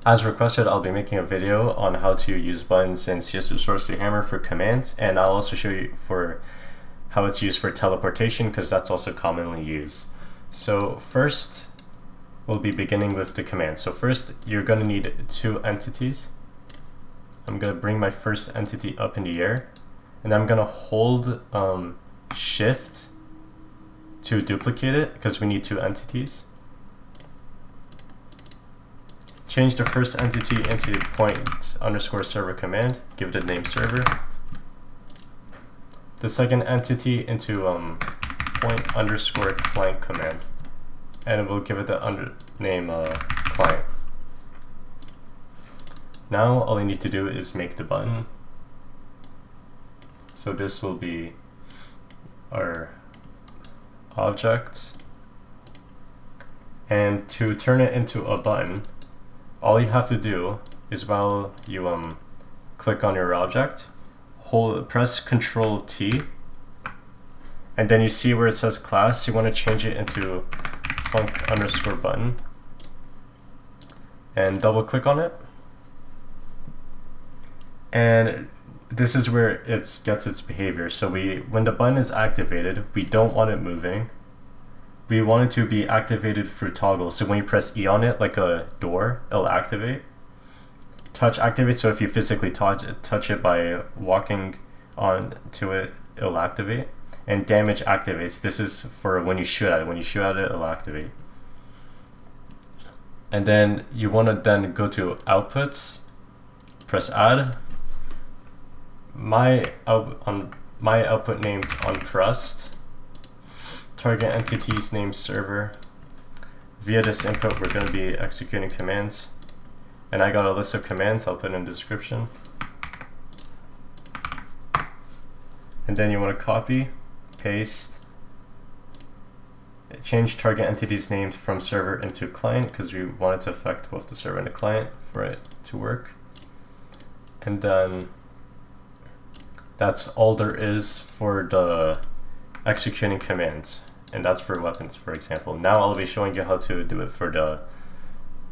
As requested, I'll be making a video on how to use buttons in CS2 Sorcery Hammer for commands, and I'll also show you for how it's used for teleportation, because that's also commonly used. So first, we'll be beginning with the command. So first, you're going to need two entities. I'm going to bring my first entity up in the air, and I'm going to hold Shift to duplicate it, because we need two entities. Change the first entity into point_server command, give it the name server. The second entity into point_client command, and we'll give it the name client. Now all you need to do is make the button. So this will be our object, and to turn it into a button, all you have to do is while you click on your object, press Control T, and then you see where it says class. You want to change it into func_button, and double click on it. And this is where it gets its behavior. So when the button is activated, we don't want it moving. We want it to be activated through toggle. So when you press E on it, like a door, it'll activate. Touch activates, so if you physically touch it by walking on to it, it'll activate. And damage activates. This is for when you shoot at it. When you shoot at it, it'll activate. And then you want to then go to outputs, press add. My output named unpressed. Target entities named server. Via this input, we're going to be executing commands. And I got a list of commands, I'll put in the description. And then you want to copy, paste, change target entities named from server into client, because we want it to affect both the server and the client for it to work. And then that's all there is for the executing commands. And that's for weapons, for example. Now I'll be showing you how to do it for the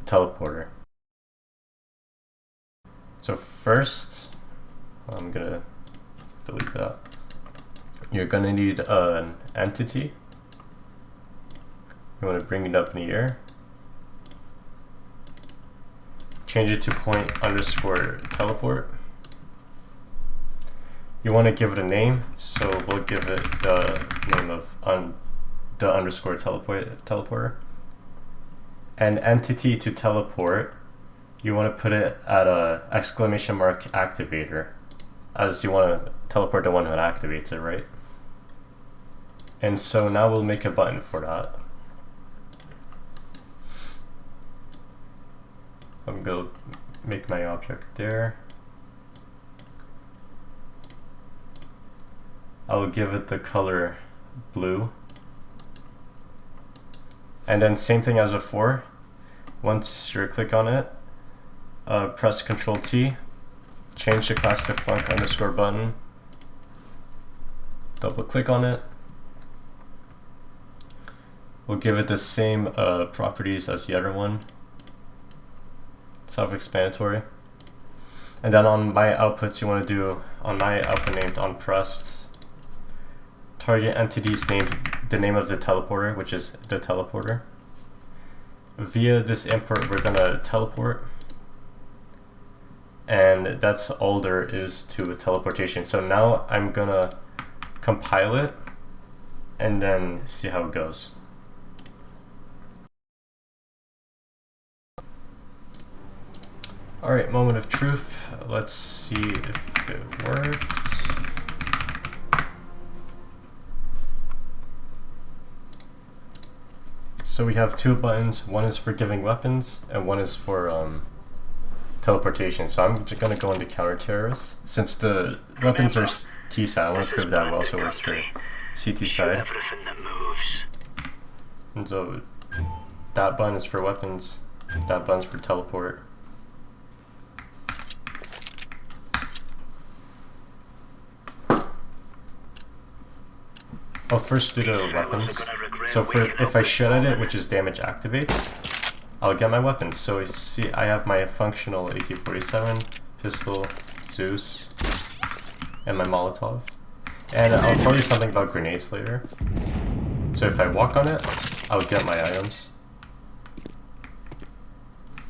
teleporter. So first, I'm gonna delete that. You're gonna need an entity. You wanna bring it up in the air. Change it to point_teleport. You wanna give it a name, so we'll give it the name of the _teleporter. And entity to teleport, you want to put it at a exclamation mark activator, as you want to teleport the one who activates it, right? And so now we'll make a button for that. I'm going to make my object there. I'll give it the color blue. And then same thing as before. Once you click on it, press Control T, change the class to func_button, double click on it. We'll give it the same properties as the other one. Self-explanatory. And then on my outputs, you want to do, on my output named onPressed, target entities named the name of the teleporter, which is the teleporter. Via this import, we're gonna teleport, and that's all there is to teleportation. So now I'm gonna compile it and then see how it goes. Alright, moment of truth. Let's see if it works. So we have two buttons. One is for giving weapons, and one is for teleportation. So I'm just going to go into counter-terrorist. Since the weapons are T-side, I want to prove that it also works for CT side. And so that button is for weapons, that button's for teleport. I'll first do the weapons. So for if I shoot at it, which is damage activates, I'll get my weapons. So you see, I have my functional AK-47, pistol, Zeus, and my Molotov. And I'll tell you something about grenades later. So if I walk on it, I'll get my items.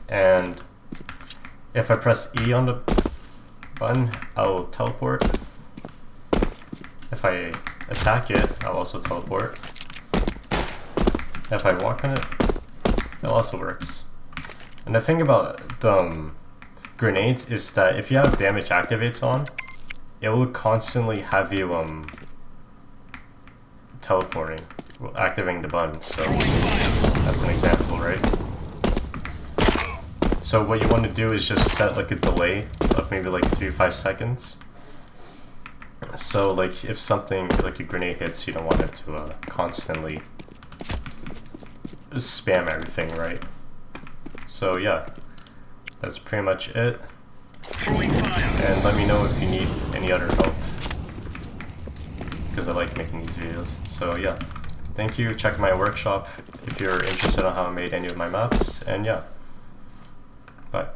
And if I press E on the button, I'll teleport. If I attack it, I'll also teleport. If I walk on it, it also works. And the thing about the grenades is that if you have damage activates on, it will constantly have you teleporting, activating the button. So that's an example, right? So what you want to do is just set like a delay of maybe like 3 to 5 seconds. So like if something like a grenade hits, you don't want it to constantly spam everything, right? So yeah, that's pretty much it. And let me know if you need any other help, because I like making these videos. So yeah, thank you. Check my workshop if you're interested on how I made any of my maps. And yeah, bye.